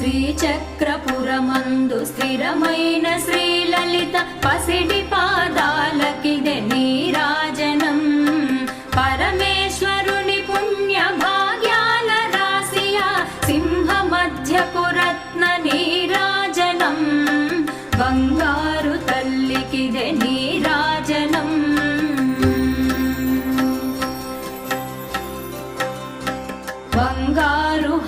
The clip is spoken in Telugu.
శ్రీచక్రపురమందు స్థిరమైన శ్రీలలిత పసిడి పాదాలకిదే నీరాజనం. పరమేశ్వరుని పుణ్య భాగ్యాల రాశియా సింహ మధ్యపు రత్న నీరాజనం. బంగారు తల్లికిదే నీరాజనం. బంగారు